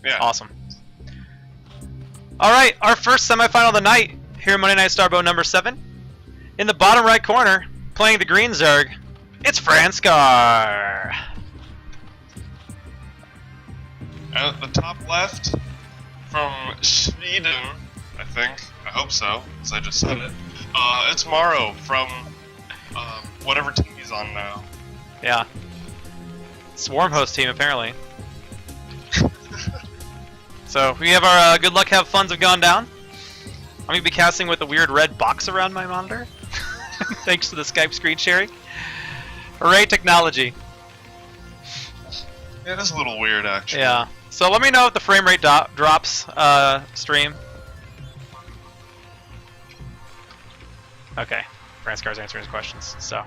Yeah. Awesome. Alright, our first semifinal of the night here in Monday Night Starboat number 7. In the bottom right corner, playing the green Zerg, it's Franscar. At the top left, from Sweden, I think. I hope so, because I just said it. It's MorroW from whatever team he's on now. Yeah. Swarm host team, apparently. So, we have our good luck, have funs have gone down. I'm going to be casting with a weird red box around my monitor. Thanks to the Skype screen sharing. Hooray, technology. Yeah, it is a little weird, actually. Yeah. So let me know if the frame rate drops stream. Okay. Franscar's answering his questions. So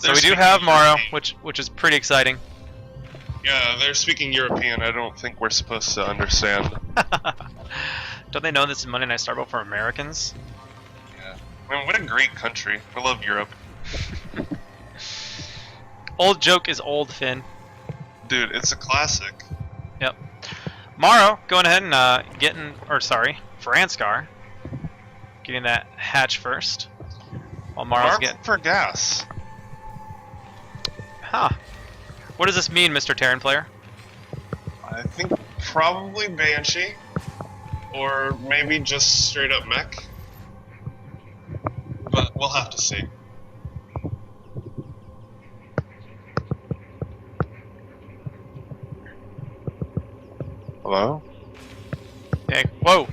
we do have MorroW, which is pretty exciting. Yeah, they're speaking European. I don't think we're supposed to understand. Don't they know this is Monday Night Starboat for Americans? Yeah. I mean, what a great country. I love Europe. Old joke is old, Finn. Dude, it's a classic. Yep. MorroW going ahead and Franscar getting that hatch first. While MorroW's getting for gas. Huh. What does this mean, Mr. Terran player? I think probably Banshee, or maybe just straight up mech. But we'll have to see. Hello? Okay. Whoa.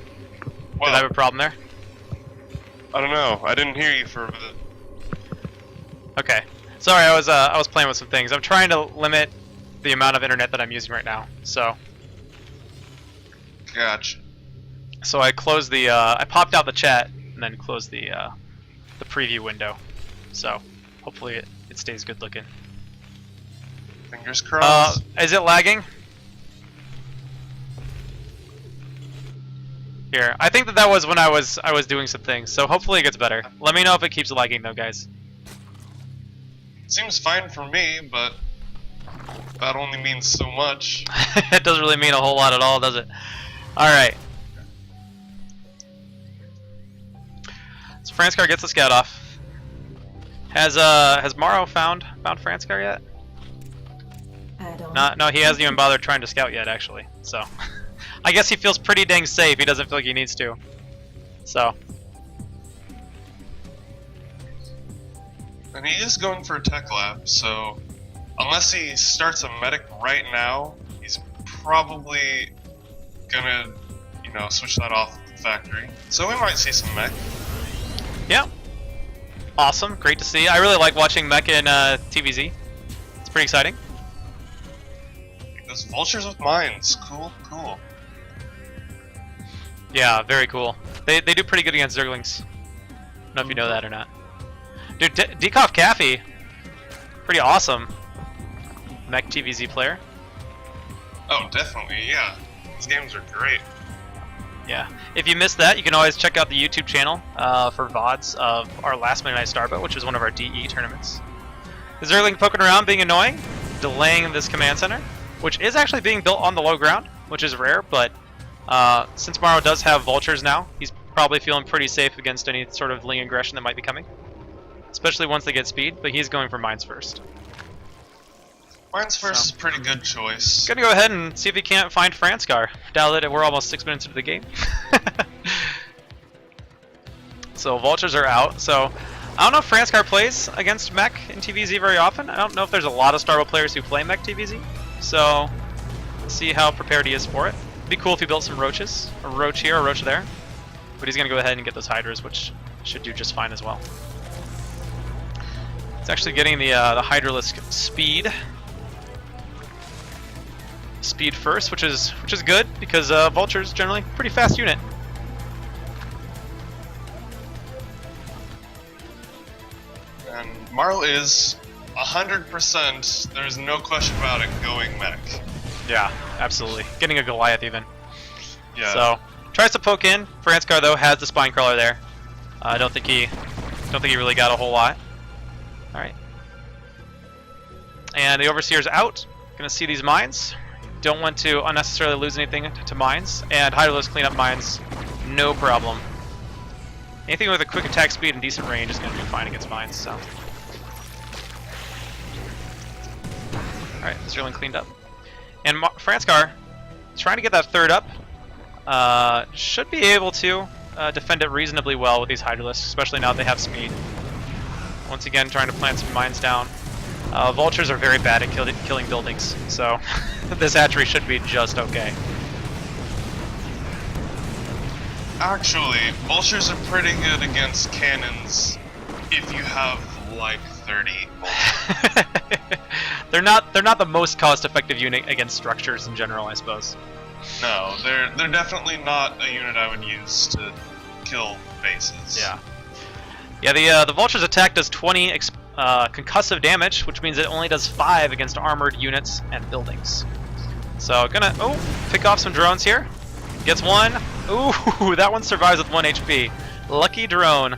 Well, Did I have a problem there? I don't know. I didn't hear you for a bit. Okay. Sorry, I was playing with some things. I'm trying to limit the amount of internet that I'm using right now. So Gotcha. I closed the I popped out the chat and then closed the preview window. So hopefully it stays good looking. Fingers crossed. Is it lagging? Here, I think that was when I was doing some things, so hopefully it gets better. Let me know if it keeps lagging though, guys. Seems fine for me, but that only means so much. It doesn't really mean a whole lot at all, does it? Alright. So Franscar gets the scout off. Has MorroW found Franscar yet? I don't. No, he hasn't even bothered trying to scout yet, actually. So I guess he feels pretty dang safe. He doesn't feel like he needs to. So. And he is going for a tech lab, so unless he starts a medic right now, he's probably gonna, switch that off at the factory. So we might see some mech. Yeah. Awesome. Great to see. I really like watching mech in TVZ. It's pretty exciting. Those vultures with mines. Cool, cool. Yeah, very cool. They do pretty good against Zerglings. I don't know if you know that or not. Dude, Dekoff Caffey, pretty awesome mech TVZ player. Oh, definitely, yeah. These games are great. Yeah. If you missed that, you can always check out the YouTube channel for VODs of our last Monday Night Starboat, which was one of our DE tournaments. The Zergling poking around, being annoying, delaying this command center, which is actually being built on the low ground, which is rare, but since MorroW does have vultures now, he's probably feeling pretty safe against any sort of Ling aggression that might be coming. Especially once they get speed, but he's going for mines first. Mines first is a pretty good choice. Gonna go ahead and see if he can't find Franscar. Now that we're almost 6 minutes into the game. So vultures are out. So I don't know if Franscar plays against mech in TVZ very often. I don't know if there's a lot of Starboat players who play mech TVZ. So we'll see how prepared he is for it. It'd be cool if he built some roaches. A roach here, a roach there. But he's gonna go ahead and get those hydras, which should do just fine as well. It's actually getting the Hydralisk speed first, which is good because Vulture's generally a pretty fast unit. And MorroW is 100%. There's no question about it going mech. Yeah, Absolutely, getting a Goliath even. Yeah. So tries to poke in. Franscar though has the spine crawler there. I don't think he really got a whole lot. All right. And the Overseer's out. Gonna see these mines. don't want to unnecessarily lose anything to mines, and Hydralisk clean up mines, no problem. Anything with a quick attack speed and decent range is going to do fine against mines, so. Alright, Zerling cleaned up. And Franscar, trying to get that third up, should be able to defend it reasonably well with these Hydralisks, especially now that they have speed. Once again, trying to plant some mines down. Vultures are very bad at killing buildings, so this hatchery should be just okay. Actually, vultures are pretty good against cannons if you have like 30 vultures. They're not the most cost-effective unit against structures in general, I suppose. No, they're definitely not a unit I would use to kill bases. Yeah. Yeah, the Vulture's attack does 20 concussive damage, which means it only does 5 against armored units and buildings. So gonna pick off some drones here. Gets one. Ooh, that one survives with 1 HP. Lucky drone.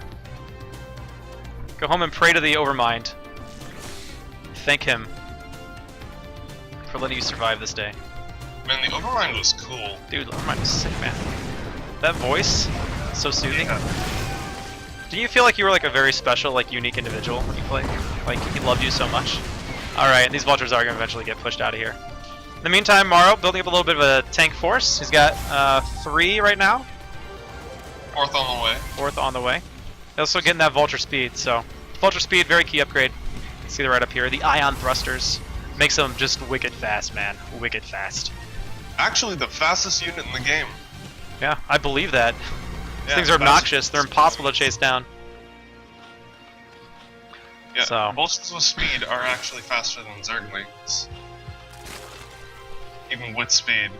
Go home and pray to the Overmind. Thank him for letting you survive this day. Man, the Overmind was cool. Dude, Overmind was sick, man. That voice, so soothing. Yeah. Do you feel like you were like a very special, like unique individual when you played? Like he loved you so much? Alright, these vultures are going to eventually get pushed out of here. In the meantime, MorroW building up a little bit of a tank force. He's got 3 right now. 4th on the way. 4th on the way. Also getting that vulture speed, so vulture speed, very key upgrade. See that right up here. The ion thrusters makes them just wicked fast, man. Wicked fast. Actually, the fastest unit in the game. Yeah, I believe that. Yeah, Things are obnoxious. They're impossible to chase down. Yeah, So. vultures with speed are actually faster than Zerglings. Even with speed.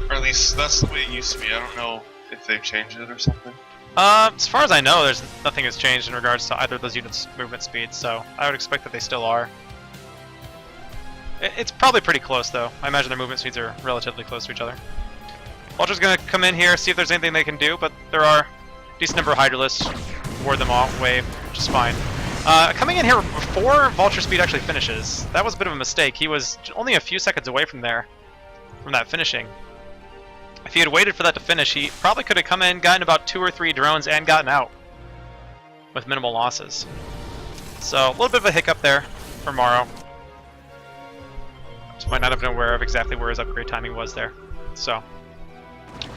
Or at least that's the way it used to be. I don't know if they've changed it or something. As far as I know, there's nothing has changed in regards to either of those units' movement speed, so I would expect that they still are. It's probably pretty close, though. I imagine their movement speeds are relatively close to each other. Vulture's gonna come in here, see if there's anything they can do, but there are a decent number of Hydralisks. Ward them all away, which is fine. Coming in here before Vulture speed actually finishes. That was a bit of a mistake. He was only a few seconds away from that finishing. If he had waited for that to finish, he probably could have come in, gotten about 2 or 3 drones, and gotten out with minimal losses. So a little bit of a hiccup there for MorroW. Just might not have been aware of exactly where his upgrade timing was there. So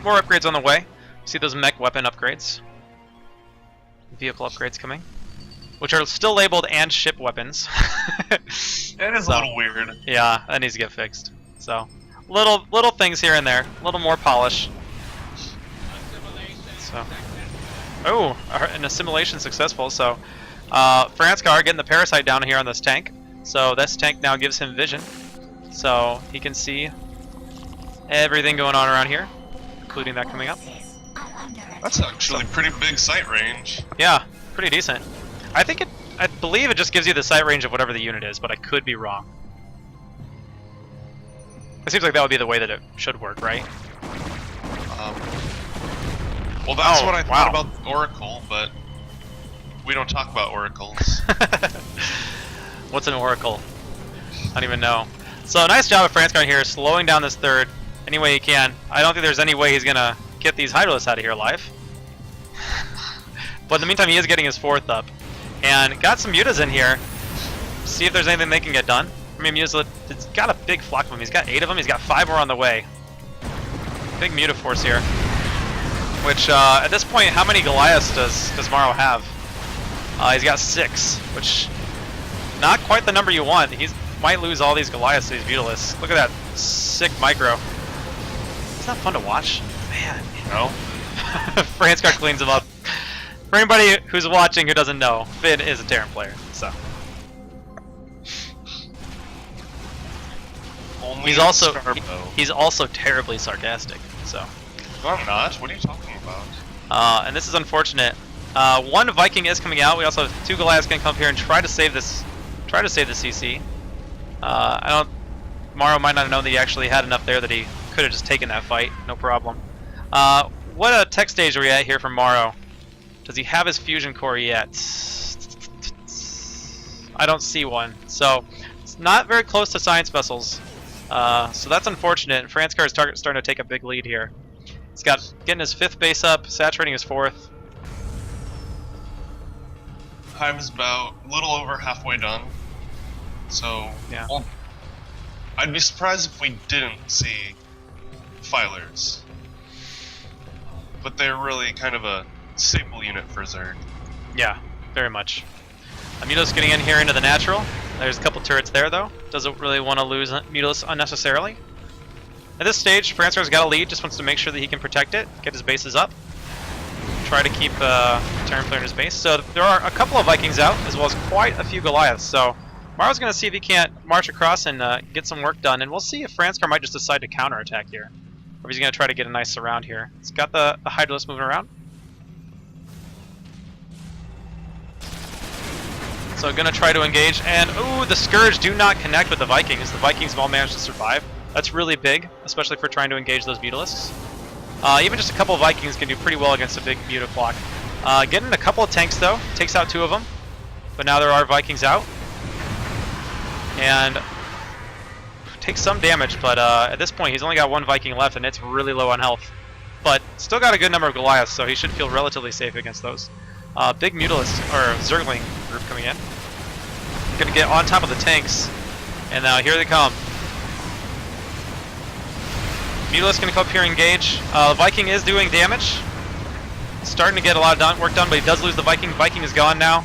more upgrades on the way. See those mech weapon upgrades. Vehicle upgrades coming, which are still labeled and ship weapons. It is a little weird. Yeah, that needs to get fixed. So little things here and there, a little more polish. So, an assimilation successful. So, Franscar getting the parasite down here on this tank. So this tank now gives him vision, so he can see everything going on around here, including that coming up. That's actually pretty big sight range. Yeah, pretty decent. I believe it just gives you the sight range of whatever the unit is, but I could be wrong. It seems like that would be the way that it should work, right? Well, that's what I thought about Oracle, but we don't talk about oracles. What's an oracle? I don't even know. So nice job of Franscar here, slowing down this third any way he can. I don't think there's any way he's gonna get these Hydralisks out of here alive. But in the meantime, he is getting his 4th up. And got some mutas in here. See if there's anything they can get done. I mean, mutas, it's got a big flock of them. He's got 8 of them. He's got 5 more on the way. Big muta force here. Which, at this point, how many Goliaths does MorroW have? He's got 6, which not quite the number you want. He might lose all these Goliaths to these Mutalisks. Look at that sick micro. It's not fun to watch. Man, you know. Franscar cleans him up. For anybody who's watching who doesn't know, Finn is a Terran player, so. Only He's also terribly sarcastic, so. No, I'm not. What are you talking about? And this is unfortunate. 1 Viking is coming out. We also have 2 Goliaths gonna come here and try to save this. Try to save the CC. MorroW might not have known that he actually had enough there that he could have just taken that fight, no problem. What a tech stage are we at here for MorroW? Does he have his fusion core yet? I don't see one. So It's not very close to science vessels, so that's unfortunate. Franscar is starting to take a big lead here. He's getting his 5th base up, saturating his 4th. Hive is about a little over halfway done. So, yeah. Well, I'd be surprised if we didn't see filers. But they're really kind of a staple unit for Zerg. Yeah, very much. Mutalisk getting in here into the natural. There's a couple turrets there, though. Doesn't really want to lose Mutalisk unnecessarily. At this stage, Franscar's got a lead, just wants to make sure that he can protect it, get his bases up, try to keep Terran player in his base. So there are a couple of Vikings out, as well as quite a few Goliaths. So MorroW's going to see if he can't march across and get some work done, and we'll see if Franscar might just decide to counterattack here, or if he's going to try to get a nice surround here. He's got the Hydralisk moving around. So going to try to engage, and ooh, the Scourge do not connect with the Vikings. The Vikings have all managed to survive. That's really big, especially for trying to engage those Mutalisks. Even just a couple of Vikings can do pretty well against a big Mutaflock. Getting a couple of tanks though, takes out 2 of them, but now there are Vikings out. And takes some damage, but at this point he's only got 1 Viking left and it's really low on health. But still got a good number of Goliaths, so he should feel relatively safe against those. Big Mutalist, or Zergling group coming in. Gonna get on top of the tanks, and here they come. Mutalisk gonna come up here and engage. Viking is doing damage. Starting to get a lot of work done, but he does lose the Viking. Viking is gone now.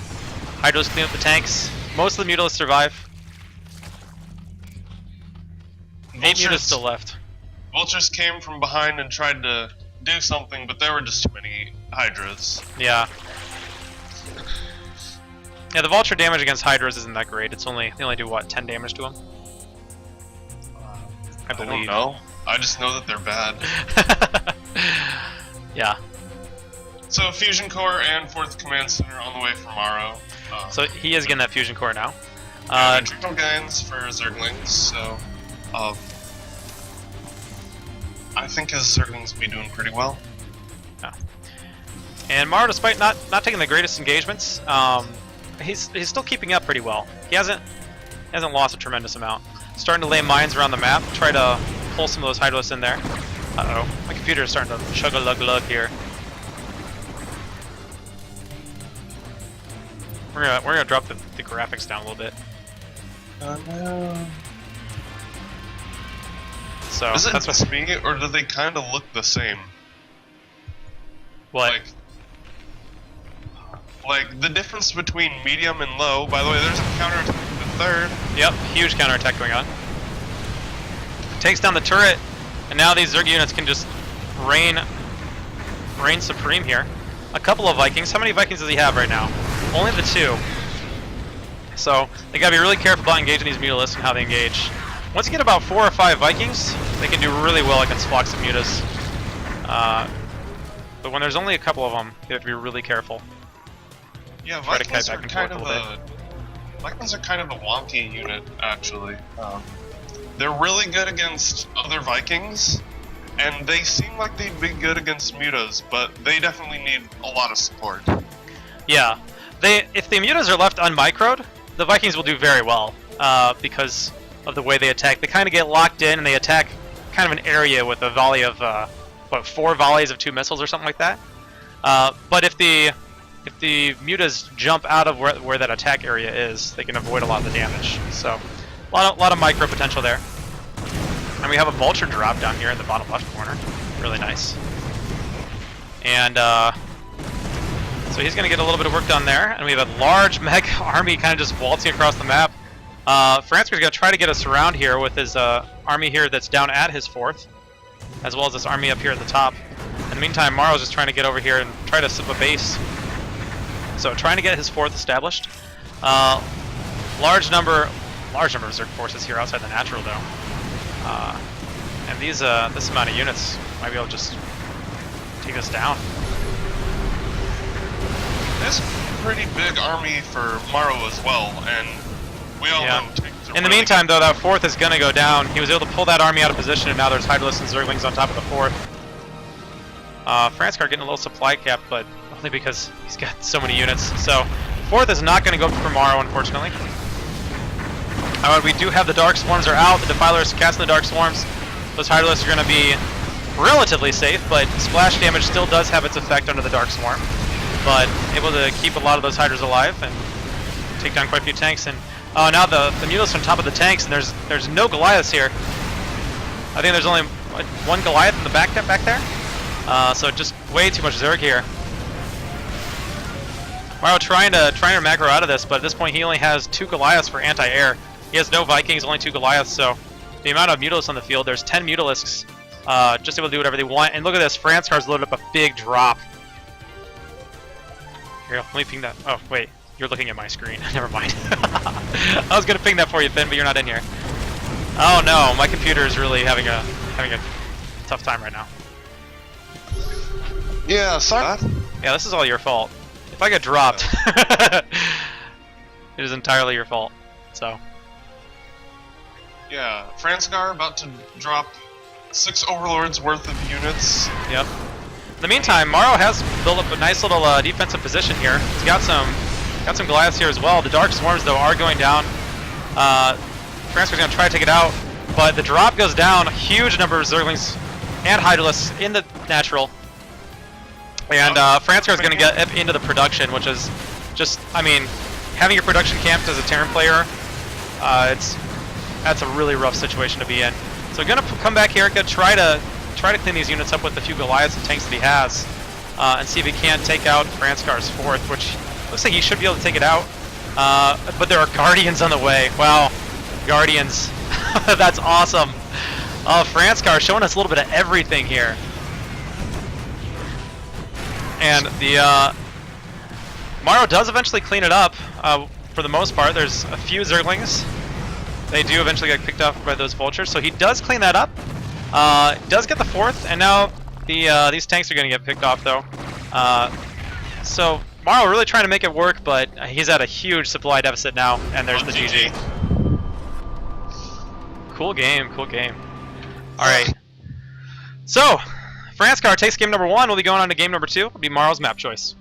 Hydra's clean up the tanks. Most of the Mutalisks survive. 8 Mutalisks still left. Vultures came from behind and tried to do something, but there were just too many Hydras. Yeah. Yeah, the Vulture damage against Hydras isn't that great. They only do what, 10 damage to them? I believe. I don't know. I just know that they're bad. Yeah. So Fusion Core and 4th Command Center on the way from MorroW. So he is getting that Fusion Core now. Triple gains for Zerglings, so I think his Zerglings will be doing pretty well. Yeah. And MorroW, despite not taking the greatest engagements, he's still keeping up pretty well. He hasn't lost a tremendous amount. Starting to lay mines around the map, try to pull some of those Hydralisks in there. Uh-oh, my computer is starting to chug-a-lug-lug here. We're gonna drop the graphics down a little bit. No. So is it that's just me, or do they kind of look the same? What? Like the difference between medium and low. By the way, there's a counterattack to the 3rd. Yep, huge counterattack going on. Takes down the turret, and now these Zerg units can just reign supreme here. A couple of Vikings. How many Vikings does he have right now? Only the 2. So they gotta be really careful about engaging these Mutalisks and how they engage. Once you get about 4 or 5 Vikings, they can do really well against flocks of Mutas. But when there's only a couple of them, you have to be really careful. Yeah, Try to Vikings kite are back kind and of forth Vikings are kind of a wonky unit, actually. They're really good against other Vikings, and they seem like they'd be good against Mutas, but they definitely need a lot of support. Yeah, if the Mutas are left unmicroed, the Vikings will do very well because of the way they attack. They kind of get locked in and they attack kind of an area with a volley of 4 volleys of 2 missiles or something like that. But if the Mutas jump out of where that attack area is, they can avoid a lot of the damage. So a lot of micro potential there. And we have a Vulture drop down here in the bottom left corner. Really nice. And so he's going to get a little bit of work done there. And we have a large mech army kind of just waltzing across the map. Franscar's going to try to get a surround here with his army here that's down at his 4th, as well as this army up here at the top. In the meantime, MorroW's just trying to get over here and try to set up a base. So trying to get his 4th established. Large number of Zerg forces here outside the natural though. And this amount of units might be able to just take us down. This pretty big army for MorroW as well, and we all know tanks are In the really meantime though, that 4th is going to go down. He was able to pull that army out of position, and now there's Hydralisks and Zerglings on top of the 4th. Franscar getting a little supply cap, but only because he's got so many units. So 4th is not going to go for MorroW, unfortunately. We do have the Dark Swarms are out. The Defilers casting the Dark Swarms. Those Hydralisks are going to be relatively safe, but splash damage still does have its effect under the Dark Swarm. But able to keep a lot of those Hydras alive and take down quite a few tanks. And now the Mutalisks on top of the tanks, and there's no Goliaths here. I think there's only one Goliath in the back there. So just way too much Zerg here. MorroW trying to macro out of this, but at this point he only has 2 Goliaths for anti-air. He has no Vikings, only 2 Goliaths, so the amount of Mutalisks on the field, there's 10 Mutalisks, just able to do whatever they want. And look at this, Franscar's loaded up a big drop. Here, let me ping that. Oh, wait, you're looking at my screen. Never mind. I was going to ping that for you, Finn, but you're not in here. Oh no, my computer is really having a tough time right now. Yeah, sorry. Yeah, this is all your fault. If I get dropped, it is entirely your fault. So. Yeah, Franscar about to drop 6 Overlords worth of units. Yep. In the meantime, MorroW has built up a nice little defensive position here. He's got some Goliaths here as well. The Dark Swarms though are going down. Franscar's gonna try to take it out, but the drop goes down. A huge number of Zerglings and Hydralisks in the natural. And Franscar is going to get into the production, which is just, I mean, having your production camped as a Terran player, that's a really rough situation to be in. So going to come back here, going to try to clean these units up with the few Goliaths and tanks that he has, and see if he can't take out Franscar's 4th, which looks like he should be able to take it out. But there are Guardians on the way. Wow, Guardians, that's awesome. Franscar showing us a little bit of everything here. And the MorroW does eventually clean it up for the most part. There's a few Zerglings. They do eventually get picked off by those vultures, so he does clean that up. Does get the 4th, and now these tanks are going to get picked off though. So MorroW really trying to make it work, but he's at a huge supply deficit now, and there's the GG. Cool game, cool game. All right. So Franscar takes game number 1. We'll be going on to game number 2. It'll be MorroW's map choice.